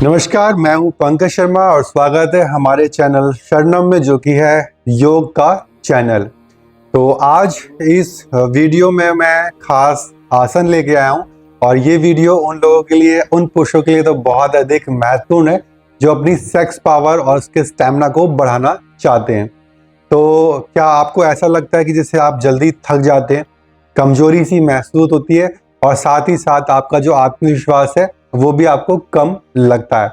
नमस्कार, मैं हूं पंकज शर्मा और स्वागत है हमारे चैनल शरणम में, जो कि है योग का चैनल। तो आज इस वीडियो में मैं खास आसन लेके आया हूं और ये वीडियो उन लोगों के लिए, उन पुरुषों के लिए तो बहुत अधिक महत्वपूर्ण है जो अपनी सेक्स पावर और उसके स्टैमिना को बढ़ाना चाहते हैं। तो क्या आपको ऐसा लगता है कि जैसे आप जल्दी थक जाते हैं, कमजोरी सी महसूस होती है और साथ ही साथ आपका जो आत्मविश्वास है वो भी आपको कम लगता है?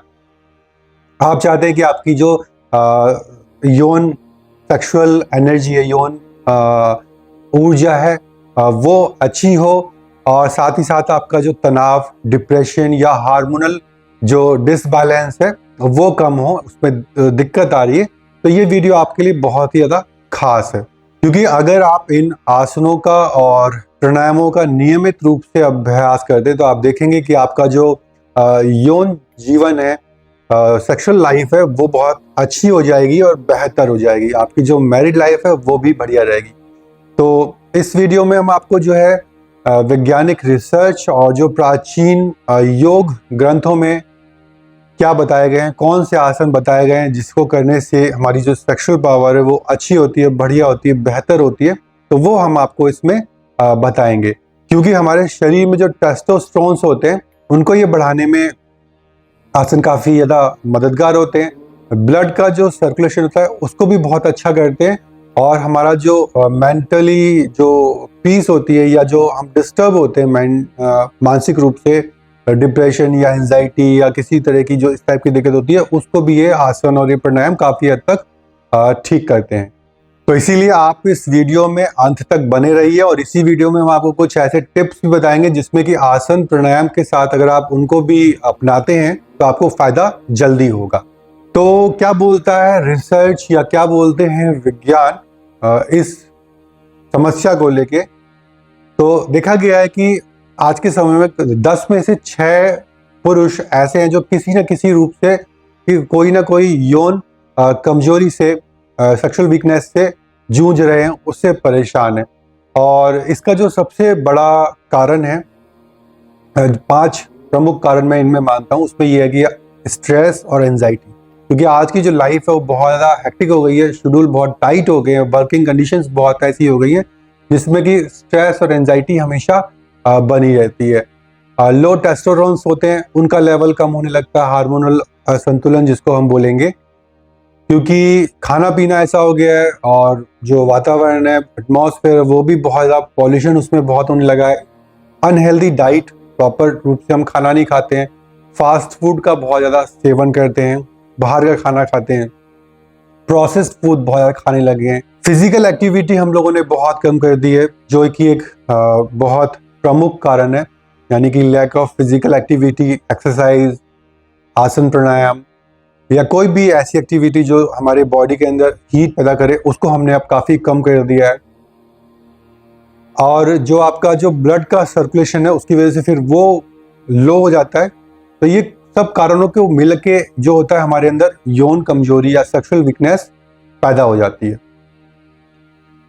आप चाहते हैं कि आपकी जो यौन सेक्सुअल एनर्जी है, यौन ऊर्जा है, वो अच्छी हो और साथ ही साथ आपका जो तनाव, डिप्रेशन या हार्मोनल जो डिसबैलेंस है वो कम हो, उसमें दिक्कत आ रही है, तो ये वीडियो आपके लिए बहुत ही ज़्यादा खास है। क्योंकि अगर आप इन आसनों का और प्राणायामों का नियमित रूप से अभ्यास करते हैं तो आप देखेंगे कि आपका जो यौन जीवन है, सेक्सुअल लाइफ है, वो बहुत अच्छी हो जाएगी और बेहतर हो जाएगी। आपकी जो मैरिड लाइफ है वो भी बढ़िया रहेगी। तो इस वीडियो में हम आपको जो है वैज्ञानिक रिसर्च और जो प्राचीन योग ग्रंथों में क्या बताए गए हैं, कौन से आसन बताए गए हैं जिसको करने से हमारी जो सेक्सुअल पावर है वो अच्छी होती है, बढ़िया होती है, बेहतर होती है, तो वो हम आपको इसमें बताएंगे। क्योंकि हमारे शरीर में जो टेस्टोस्टेरोन होते हैं उनको ये बढ़ाने में आसन काफ़ी ज़्यादा मददगार होते हैं। ब्लड का जो सर्कुलेशन होता है उसको भी बहुत अच्छा करते हैं और हमारा जो मेंटली जो पीस होती है या जो हम डिस्टर्ब होते हैं मानसिक रूप से, डिप्रेशन या एंजाइटी या किसी तरह की जो इस टाइप की दिक्कत होती है, उसको भी ये आसन और ये प्राणायाम काफ़ी हद तक ठीक करते हैं। तो इसीलिए आप इस वीडियो में अंत तक बने रहिए और इसी वीडियो में हम आपको कुछ ऐसे टिप्स भी बताएंगे जिसमें कि आसन प्राणायाम के साथ अगर आप उनको भी अपनाते हैं तो आपको फायदा जल्दी होगा। तो क्या बोलता है रिसर्च या क्या बोलते हैं विज्ञान इस समस्या को लेके? तो देखा गया है कि आज के समय में 10 में से 6 पुरुष ऐसे हैं जो किसी न किसी रूप से कोई ना कोई यौन कमजोरी से, सेक्सुअल वीकनेस से जूझ रहे हैं, उससे परेशान है। और इसका जो सबसे बड़ा कारण है, 5 प्रमुख कारण मैं इनमें मानता हूँ, उसमें यह है कि स्ट्रेस और एंजाइटी। क्योंकि आज की जो लाइफ है वो बहुत ज़्यादा हेक्टिक हो गई है, शेड्यूल बहुत टाइट हो गए हैं, वर्किंग कंडीशंस बहुत ऐसी हो गई हैं जिसमें कि स्ट्रेस और एंजाइटी हमेशा बनी रहती है। लो टेस्टोस्टेरोन होते हैं, उनका लेवल कम होने लगता है, हार्मोनल असंतुलन जिसको हम बोलेंगे, क्योंकि खाना पीना ऐसा हो गया है और जो वातावरण है, एटमॉस्फेयर, वो भी बहुत ज़्यादा पॉल्यूशन उसमें बहुत होने लगा है। अनहेल्दी डाइट, प्रॉपर रूप से हम खाना नहीं खाते हैं, फास्ट फूड का बहुत ज़्यादा सेवन करते हैं, बाहर का खाना खाते हैं, प्रोसेस्ड फूड बहुत ज़्यादा खाने लगे हैं। फिजिकल एक्टिविटी हम लोगों ने बहुत कम कर दी है, जो कि एक बहुत प्रमुख कारण है, यानी कि lack of physical activity, exercise, आसन प्राणायाम या कोई भी ऐसी एक्टिविटी जो हमारे बॉडी के अंदर हीट पैदा करे, उसको हमने अब काफ़ी कम कर दिया है। और जो आपका जो ब्लड का सर्कुलेशन है उसकी वजह से फिर वो लो हो जाता है। तो ये सब कारणों को मिल के जो होता है हमारे अंदर यौन कमजोरी या सेक्सुअल वीकनेस पैदा हो जाती है।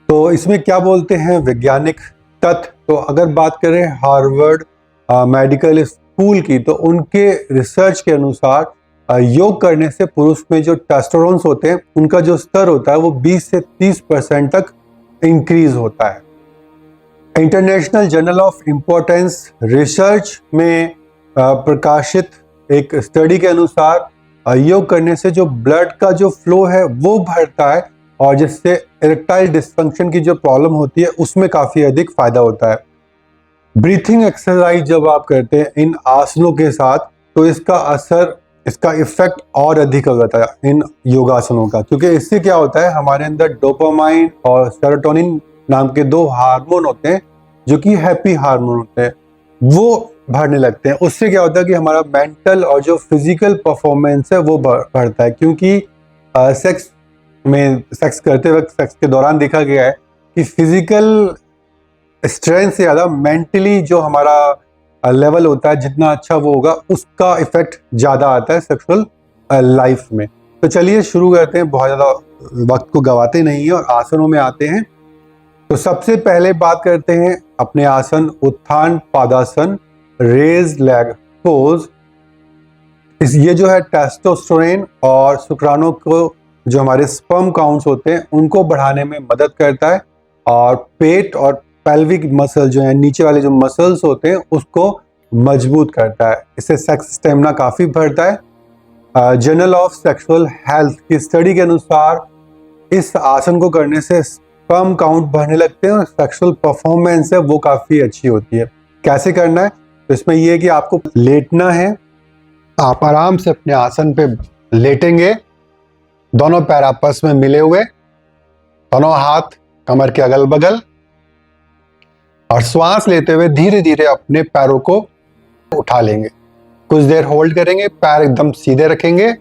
तो इसमें क्या बोलते हैं वैज्ञानिक तथ्य? तो अगर बात करें हार्वर्ड मेडिकल स्कूल की, तो उनके रिसर्च के अनुसार योग करने से पुरुष में जो टेस्टोस्टेरोन होते हैं उनका जो स्तर होता है वो 20 से 30% तक इंक्रीज होता है। International journal of importance research में प्रकाशित एक स्टडी के अनुसार योग करने से जो ब्लड का जो फ्लो है वो बढ़ता है और जिससे इरेक्टाइल डिस्फंक्शन की जो प्रॉब्लम होती है उसमें काफ़ी अधिक फायदा होता है। ब्रीथिंग एक्सरसाइज जब आप करते हैं इन आसनों के साथ, तो इसका असर, इसका इफेक्ट और अधिक हो जाता है इन योगासनों का, क्योंकि इससे क्या होता है हमारे अंदर डोपामाइन और सेरोटोनिन नाम के 2 हार्मोन होते हैं जो कि हैप्पी हार्मोन होते हैं, वो बढ़ने लगते हैं। उससे क्या होता है कि हमारा मेंटल और जो फिजिकल परफॉर्मेंस है वो बढ़ता है। क्योंकि सेक्स करते वक्त, सेक्स के दौरान देखा गया है कि फिजिकल स्ट्रेंथ से ज़्यादा मेंटली जो हमारा लेवल होता है, जितना अच्छा वो होगा उसका इफेक्ट ज़्यादा आता है सेक्सुअल लाइफ में। तो चलिए शुरू करते हैं, बहुत ज़्यादा वक्त को गवाते नहीं है और आसनों में आते हैं। तो सबसे पहले बात करते हैं अपने आसन उत्थान पादासन, रेज लेग पोज। ये जो है टेस्टोस्टेरोन और सुक्रानो को, जो हमारे स्पर्म काउंट्स होते हैं, उनको बढ़ाने में मदद करता है। और पेट और पेल्विक मसल जो है, नीचे वाले जो मसल्स होते हैं, उसको मजबूत करता है। इससे सेक्स स्टेमिना काफ़ी बढ़ता है। जर्नल ऑफ सेक्सुअल हेल्थ की स्टडी के अनुसार इस आसन को करने से स्पर्म काउंट बढ़ने लगते हैं और सेक्सुअल परफॉर्मेंस है वो काफ़ी अच्छी होती है। कैसे करना है? तो इसमें ये है कि आपको लेटना है। आप आराम से अपने आसन पे लेटेंगे, दोनों पैर आपस में मिले हुए, दोनों हाथ कमर के अगल बगल, और श्वास लेते हुए धीरे धीरे अपने पैरों को उठा लेंगे। कुछ देर होल्ड करेंगे, पैर एकदम सीधे रखेंगे,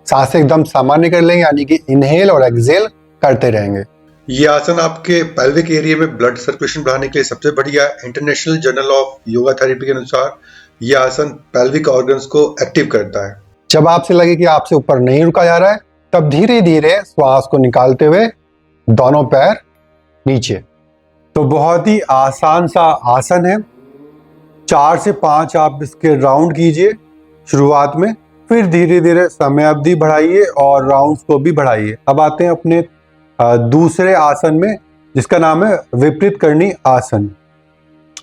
सांसें एकदम सामान्य कर लेंगे, यानी कि इनहेल और एक्सहेल करते रहेंगे। ये आसन आपके पेल्विक एरिया में ब्लड सर्कुलेशन बढ़ाने के लिए सबसे बढ़िया है। International journal of yoga therapy के अनुसार यह आसन पेल्विक ऑर्गन्स को एक्टिव करता है। जब आपसे लगे कि आपसे ऊपर नहीं रुका जा रहा है, तब धीरे धीरे श्वास को निकालते हुए दोनों पैर नीचे। तो बहुत ही आसान सा आसन है। 4 से 5 आप इसके राउंड कीजिए शुरुआत में, फिर धीरे धीरे समय अवधि बढ़ाइए और राउंड्स को भी बढ़ाइए। अब आते हैं अपने दूसरे आसन में, जिसका नाम है विपरीत करणी आसन।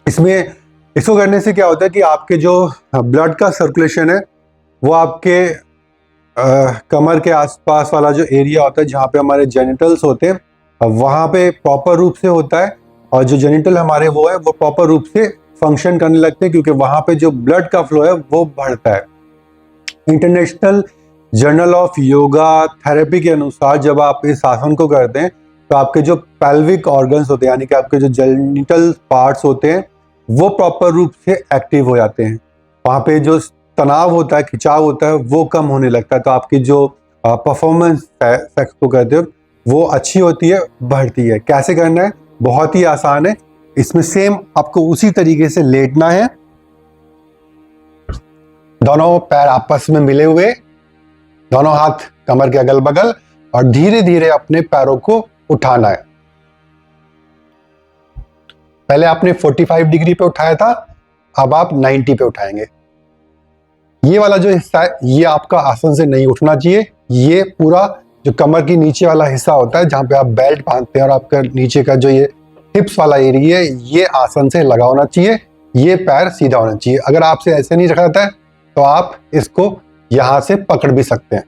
इसमें इसको करने से क्या होता है कि आपके जो ब्लड का सर्कुलेशन है वो आपके कमर के आसपास वाला जो एरिया होता है, जहाँ पे हमारे जेनिटल्स होते हैं, वहाँ पे प्रॉपर रूप से होता है। और जो जेनिटल हमारे वो है वो प्रॉपर रूप से फंक्शन करने लगते हैं, क्योंकि वहाँ पे जो ब्लड का फ्लो है वो बढ़ता है। International journal of yoga therapy के अनुसार जब आप इस आसन को करते हैं तो आपके जो पेल्विक ऑर्गन्स होते हैं, यानी कि आपके जो जेनिटल पार्ट्स होते हैं, वो प्रॉपर रूप से एक्टिव हो जाते हैं। वहाँ पे जो तनाव होता है, खिंचाव होता है, वो कम होने लगता है। तो आपकी जो परफॉर्मेंस है सेक्स को करते हो वो अच्छी होती है, बढ़ती है। कैसे करना है? बहुत ही आसान है। इसमें सेम आपको उसी तरीके से लेटना है, दोनों पैर आपस में मिले हुए, दोनों हाथ कमर के अगल बगल, और धीरे धीरे अपने पैरों को उठाना है। पहले आपने 45 डिग्री पे उठाया था, अब आप 90 पे उठाएंगे। ये वाला जो हिस्सा है ये आपका आसन से नहीं उठना चाहिए। ये पूरा जो कमर की नीचे वाला हिस्सा होता है, जहाँ पे आप बेल्ट बांधते हैं, और आपका नीचे का जो ये हिप्स वाला एरिया है, ये आसन से लगा होना चाहिए। ये पैर सीधा होना चाहिए। अगर आपसे ऐसे नहीं रखा जाता है तो आप इसको यहाँ से पकड़ भी सकते हैं,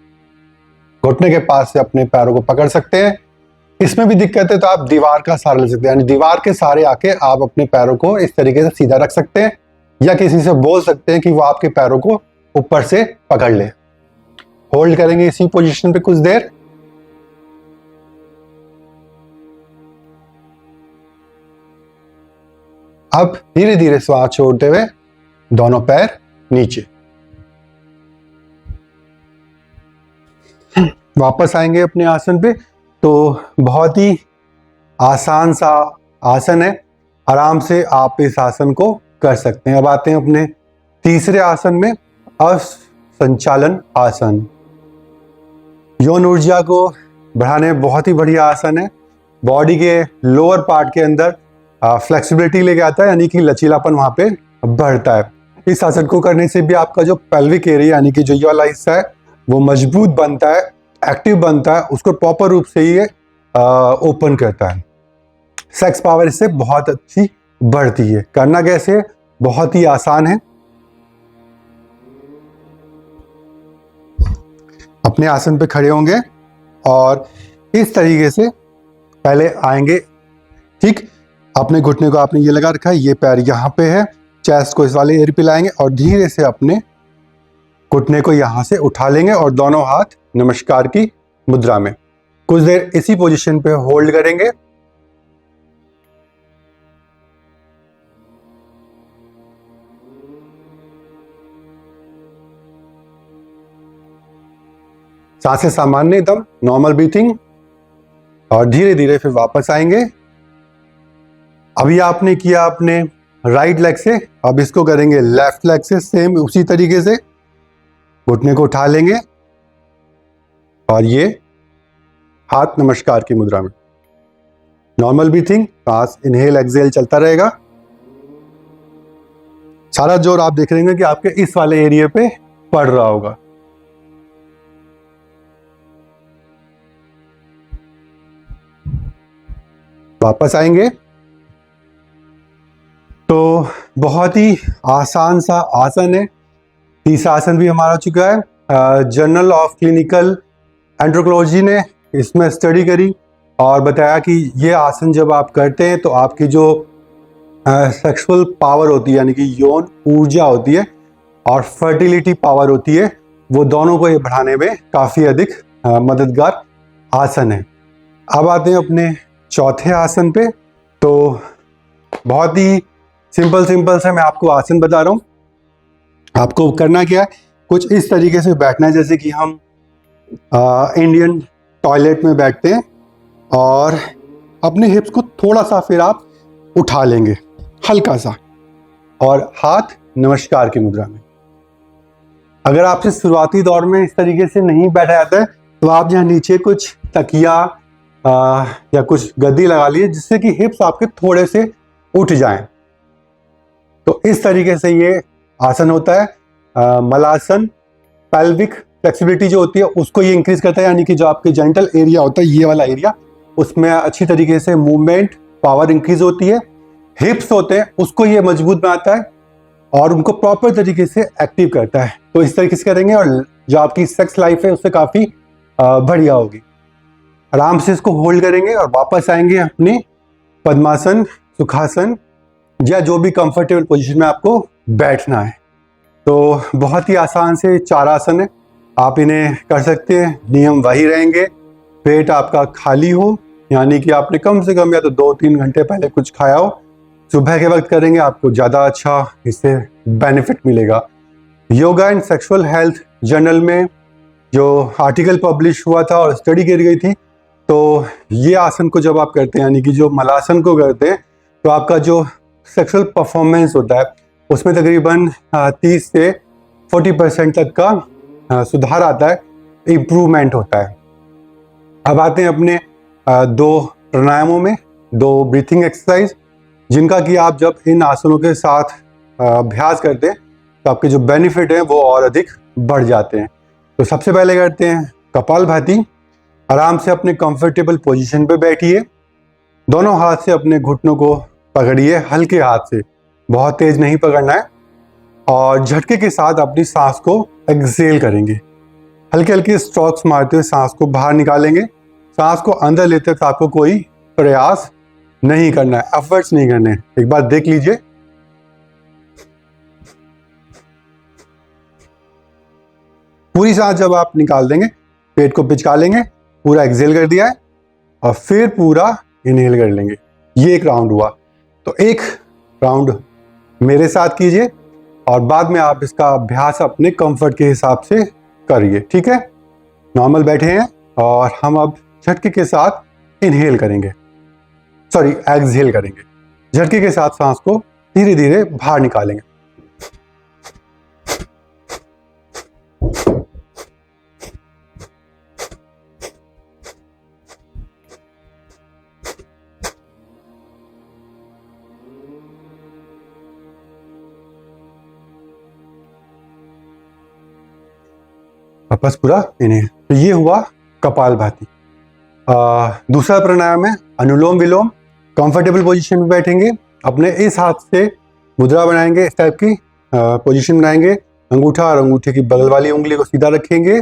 घुटने के पास से अपने पैरों को पकड़ सकते हैं। इसमें भी दिक्कत है तो आप दीवार का सहारा ले सकते हैं, यानी दीवार के सहारे आके आप अपने पैरों को इस तरीके से सीधा रख सकते हैं, या किसी से बोल सकते हैं कि वो आपके पैरों को ऊपर से पकड़ ले। होल्ड करेंगे इसी पोजीशन पे कुछ देर। अब धीरे धीरे श्वास छोड़ते हुए दोनों पैर नीचे, वापस आएंगे अपने आसन पे। तो बहुत ही आसान सा आसन है, आराम से आप इस आसन को कर सकते हैं। अब आते हैं अपने तीसरे आसन में, असंचालन आसन। यौन ऊर्जा को बढ़ाने में बहुत ही बढ़िया आसन है। बॉडी के लोअर पार्ट के अंदर फ्लेक्सिबिलिटी लेके आता है, यानी कि लचीलापन वहाँ पे बढ़ता है। इस आसन को करने से भी आपका जो पेल्विक एरिया, यानी कि जो ये वाला हिस्सा है, वो मजबूत बनता है, एक्टिव बनता है, उसको प्रॉपर रूप से ये ओपन करता है। सेक्स पावर इससे बहुत अच्छी बढ़ती है। करना कैसे? बहुत ही आसान है। अपने आसन पे खड़े होंगे और इस तरीके से पहले आएंगे, ठीक। अपने घुटने को आपने ये लगा रखा है, ये पैर यहाँ पे है, चेस्ट को इस वाले एरिया पे लाएंगे और धीरे से अपने घुटने को यहाँ से उठा लेंगे और दोनों हाथ नमस्कार की मुद्रा में कुछ देर इसी पोजीशन पे होल्ड करेंगे। सांसें सामान्य एकदम नॉर्मल ब्रीथिंग, और धीरे धीरे फिर वापस आएंगे। अभी आपने किया अपने राइट लेग से, अब इसको करेंगे लेफ्ट लेग से, सेम उसी तरीके से घुटने को उठा लेंगे और ये हाथ नमस्कार की मुद्रा में, नॉर्मल ब्रीथिंग, सांस इनहेल एक्सहेल चलता रहेगा। सारा जोर आप देख रहे होंगे कि आपके इस वाले एरिया पे पड़ रहा होगा। वापस आएंगे तो बहुत ही आसान सा आसन है। तीसरा आसन भी हमारा हो चुका है। जर्नल ऑफ क्लिनिकल एंड्रोक्रोलॉजी ने इसमें स्टडी करी और बताया कि ये आसन जब आप करते हैं तो आपकी जो सेक्सुअल पावर होती है, यानी कि यौन ऊर्जा होती है, और फर्टिलिटी पावर होती है, वो दोनों को ये बढ़ाने में काफ़ी अधिक मददगार आसन है। अब आते हैं अपने चौथे आसन पे। तो बहुत ही सिंपल से मैं आपको आसन बता रहा हूँ। आपको करना क्या है, कुछ इस तरीके से बैठना है जैसे कि हम इंडियन टॉयलेट में बैठते हैं, और अपने हिप्स को थोड़ा सा फिर आप उठा लेंगे हल्का सा, और हाथ नमस्कार की मुद्रा में। अगर आपसे शुरुआती दौर में इस तरीके से नहीं बैठा जाता है तो आप यहाँ नीचे कुछ तकिया या कुछ गद्दी लगा लीजिए जिससे कि हिप्स आपके थोड़े से उठ जाएं। तो इस तरीके से ये आसन होता है। मलासन पेल्विक फ्लेक्सिबिलिटी जो होती है उसको ये इंक्रीज करता है, यानी कि जो आपके जेंटल एरिया होता है, ये वाला एरिया, उसमें अच्छी तरीके से मूवमेंट पावर इंक्रीज होती है। हिप्स होते हैं उसको ये मजबूत बनाता है और उनको प्रॉपर तरीके से एक्टिव करता है। तो इस तरीके से करेंगे और जो आपकी सेक्स लाइफ है उससे काफ़ी बढ़िया होगी। आराम से इसको होल्ड करेंगे और वापस आएंगे अपने पद्मासन, सुखासन या जो भी कंफर्टेबल पोजीशन में आपको बैठना है। तो बहुत ही आसान से 4 आसन है, आप इन्हें कर सकते हैं। नियम वही रहेंगे, पेट आपका खाली हो, यानी कि आपने कम से कम या तो 2-3 घंटे पहले कुछ खाया हो। सुबह के वक्त करेंगे, आपको ज़्यादा अच्छा इससे बेनिफिट मिलेगा। Yoga and sexual health journal में जो आर्टिकल पब्लिश हुआ था और स्टडी करी गई थी, तो ये आसन को जब आप करते हैं, यानी कि जो मलासन को करते हैं, तो आपका जो सेक्सुअल परफॉर्मेंस होता है उसमें तकरीबन 30 से 40% तक का सुधार आता है, इम्प्रूवमेंट होता है। अब आते हैं अपने 2 प्राणायामों में, 2 ब्रीथिंग एक्सरसाइज, जिनका कि आप जब इन आसनों के साथ अभ्यास करते हैं तो आपके जो बेनिफिट हैं वो और अधिक बढ़ जाते हैं। तो सबसे पहले करते हैं कपालभाति। आराम से अपने कंफर्टेबल पोजीशन पे बैठिए, दोनों हाथ से अपने घुटनों को पकड़िए, हल्के हाथ से, बहुत तेज नहीं पकड़ना है, और झटके के साथ अपनी सांस को एक्सहेल करेंगे। हल्के हल्के स्ट्रोक्स मारते हुए सांस को बाहर निकालेंगे। सांस को अंदर लेते वक्त आपको कोई प्रयास नहीं करना है, एफर्ट्स नहीं करने हैं। एक बार देख लीजिए। पूरी सांस जब आप निकाल देंगे, पेट को पिचका लेंगे, पूरा एक्सहेल कर दिया है, और फिर पूरा इनहेल कर लेंगे। ये एक राउंड हुआ। तो एक राउंड मेरे साथ कीजिए और बाद में आप इसका अभ्यास अपने कंफर्ट के हिसाब से करिए, ठीक है। नॉर्मल बैठे हैं और हम अब झटके के साथ इनहेल करेंगे, सॉरी एक्सहेल करेंगे। झटके के साथ सांस को धीरे धीरे बाहर निकालेंगे। वापस पूरा इन्हें। तो ये हुआ कपालभाति। दूसरा प्राणायाम है अनुलोम विलोम। कंफर्टेबल पोजीशन में बैठेंगे, अपने इस हाथ से मुद्रा बनाएंगे, इस टाइप की पोजीशन बनाएंगे। अंगूठा और अंगूठे की बगल वाली उंगली को सीधा रखेंगे।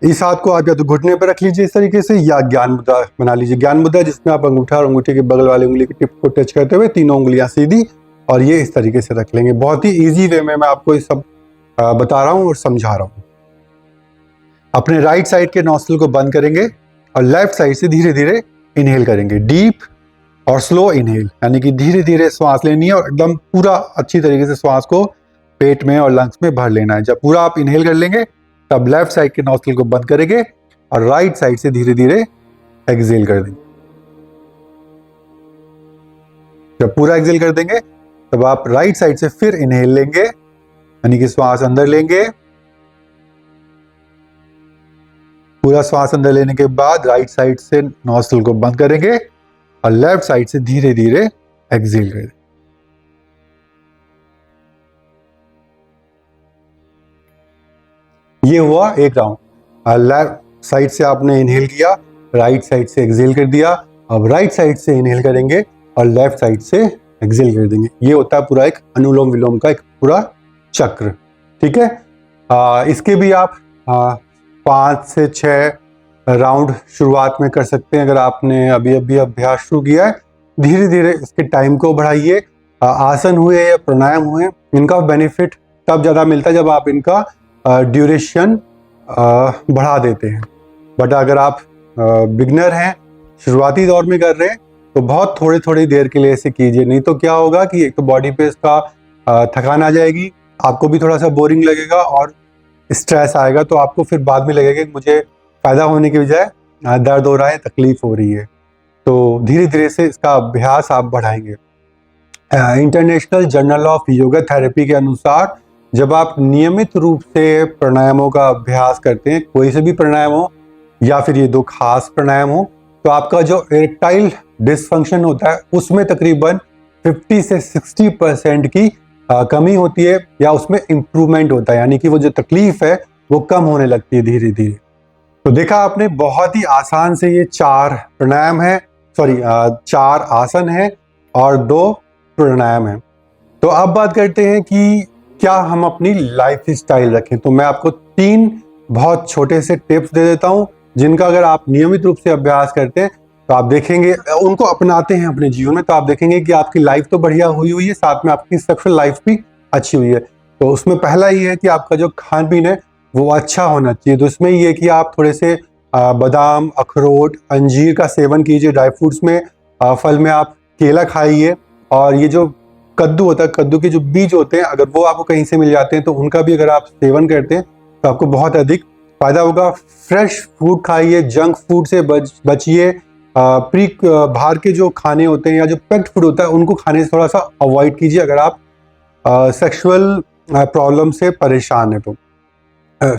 इस हाथ को आप या तो घुटने पर रख लीजिए इस तरीके से, या ज्ञान मुद्रा बना लीजिए। ज्ञान मुद्रा जिसमें आप अंगूठा और अंगूठे की बगल वाली उंगली की टिप को टच करते हुए तीनों उंगलियां सीधी, और ये इस तरीके से रख लेंगे। बहुत ही ईजी वे में मैं आपको ये सब बता रहा हूँ और समझा रहा हूँ। अपने राइट साइड के नॉस्ट्रिल को बंद करेंगे और लेफ्ट साइड से धीरे धीरे इनहेल करेंगे। डीप और स्लो इनहेल, यानी कि धीरे धीरे श्वास लेनी है और एकदम पूरा अच्छी तरीके से श्वास को पेट में और लंग्स में भर लेना है। जब पूरा आप इनहेल कर लेंगे तब लेफ्ट साइड के नॉस्ट्रिल को बंद करेंगे और राइट साइड से धीरे धीरे एक्सहेल कर देंगे। जब पूरा एक्सहेल कर देंगे तब आप राइट साइड से फिर इनहेल लेंगे, यानी कि श्वास अंदर लेंगे। पूरा श्वास अंदर लेने के बाद राइट साइड से नॉस्ट्रिल को बंद करेंगे और लेफ्ट साइड से धीरे धीरे एक्सहेल करें। ये हुआ एक राउंड। लेफ्ट साइड से आपने इनहेल किया, राइट साइड से एक्सहेल कर दिया। अब राइट साइड से इनहेल करेंगे और लेफ्ट साइड से एक्सहेल कर देंगे। ये होता है पूरा एक अनुलोम विलोम का एक पूरा चक्र। ठीक है, इसके भी आप 5 से 6 राउंड शुरुआत में कर सकते हैं। अगर आपने अभी अभी अभ्यास शुरू किया है, धीरे धीरे इसके टाइम को बढ़ाइए। आसन हुए या प्राणायाम हुए, इनका बेनिफिट तब ज़्यादा मिलता है जब आप इनका ड्यूरेशन बढ़ा देते हैं। बट अगर आप बिगनर हैं, शुरुआती दौर में कर रहे हैं, तो बहुत थोड़ी थोड़ी देर के लिए ऐसे कीजिए। नहीं तो क्या होगा कि एक तो बॉडी पे इसका थकान आ जाएगी, आपको भी थोड़ा सा बोरिंग लगेगा और स्ट्रेस आएगा। तो आपको फिर बाद में लगेगा कि मुझे फ़ायदा होने की बजाय दर्द हो रहा है, तकलीफ हो रही है। तो धीरे धीरे से इसका अभ्यास आप बढ़ाएंगे। International journal of yoga therapy के अनुसार जब आप नियमित रूप से प्राणायामों का अभ्यास करते हैं, कोई से भी प्राणायाम हो या फिर ये 2 खास प्राणायाम हो, तो आपका जो इरेक्टाइल डिसफंक्शन होता है उसमें तकरीबन 50 से 60% की कमी होती है या उसमें इम्प्रूवमेंट होता है। यानी कि वो जो तकलीफ है वो कम होने लगती है धीरे धीरे। तो देखा आपने, बहुत ही आसान से ये 4 प्राणायाम है, 4 आसन है और 2 प्राणायाम है। तो अब बात करते हैं कि क्या हम अपनी लाइफ स्टाइल रखें। तो मैं आपको 3 बहुत छोटे से टिप्स दे देता हूं, जिनका अगर आप नियमित रूप से अभ्यास करते हैं तो आप देखेंगे, उनको अपनाते हैं अपने जीवन में, तो आप देखेंगे कि आपकी लाइफ तो बढ़िया हुई है, साथ में आपकी सेक्सुअल लाइफ भी अच्छी हुई है। तो उसमें पहला ये है कि आपका जो खान पीन है वो अच्छा होना चाहिए। तो इसमें ये है कि आप थोड़े से बादाम, अखरोट, अंजीर का सेवन कीजिए। ड्राई फ्रूट्स में, फल में आप केला खाइए। और ये जो कद्दू होता है, कद्दू के जो बीज होते हैं, अगर वो आपको कहीं से मिल जाते हैं तो उनका भी अगर आप सेवन करते हैं तो आपको बहुत अधिक फायदा होगा। फ्रेश फूड खाइए, जंक फूड से बचिए। बाहर के जो खाने होते हैं या जो पैक्ड फूड होता है उनको खाने से थोड़ा सा अवॉइड कीजिए अगर आप सेक्सुअल प्रॉब्लम से परेशान है। तो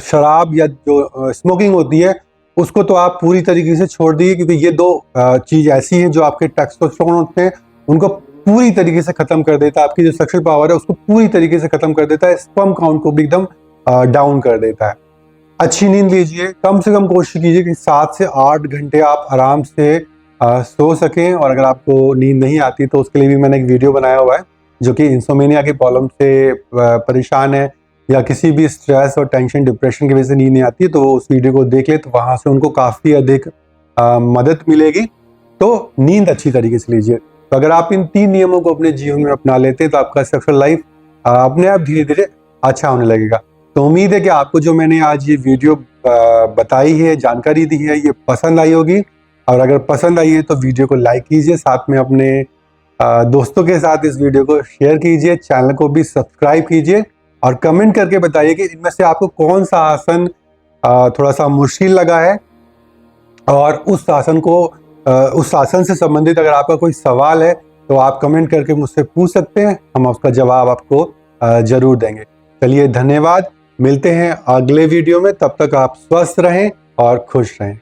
शराब या जो स्मोकिंग होती है उसको तो आप पूरी तरीके से छोड़ दीजिए, क्योंकि ये 2 चीज़ ऐसी हैं जो आपके टेस्टोस्टेरोन होते हैं उनको पूरी तरीके से ख़त्म कर देता है। आपकी जो सेक्सुअल पावर है उसको पूरी तरीके से ख़त्म कर देता है। स्पर्म काउंट को भी एकदम डाउन कर देता है। अच्छी नींद लीजिए, कम से कम कोशिश कीजिए कि 7 से 8 घंटे आप आराम से सो सकें। और अगर आपको नींद नहीं आती तो उसके लिए भी मैंने एक वीडियो बनाया हुआ है, जो कि इंसोमेनिया की प्रॉब्लम से परेशान है या किसी भी स्ट्रेस और टेंशन, डिप्रेशन की वजह से नींद नहीं आती है, तो वो उस वीडियो को देख ले, तो वहाँ से उनको काफ़ी अधिक मदद मिलेगी। तो नींद अच्छी तरीके से लीजिए। तो अगर आप इन 3 नियमों को अपने जीवन में अपना लेते हैं तो आपका सेक्सुअल लाइफ अपने आप धीरे धीरे अच्छा होने लगेगा। तो उम्मीद है कि आपको जो मैंने आज ये वीडियो बताई है, जानकारी दी है, ये पसंद आई होगी। और अगर पसंद आई है तो वीडियो को लाइक कीजिए, साथ में अपने दोस्तों के साथ इस वीडियो को शेयर कीजिए, चैनल को भी सब्सक्राइब कीजिए और कमेंट करके बताइए कि इनमें से आपको कौन सा आसन थोड़ा सा मुश्किल लगा है। और उस आसन से संबंधित अगर आपका कोई सवाल है तो आप कमेंट करके मुझसे पूछ सकते हैं, हम उसका जवाब आपको जरूर देंगे। चलिए, धन्यवाद। मिलते हैं अगले वीडियो में, तब तक आप स्वस्थ रहें और खुश रहें।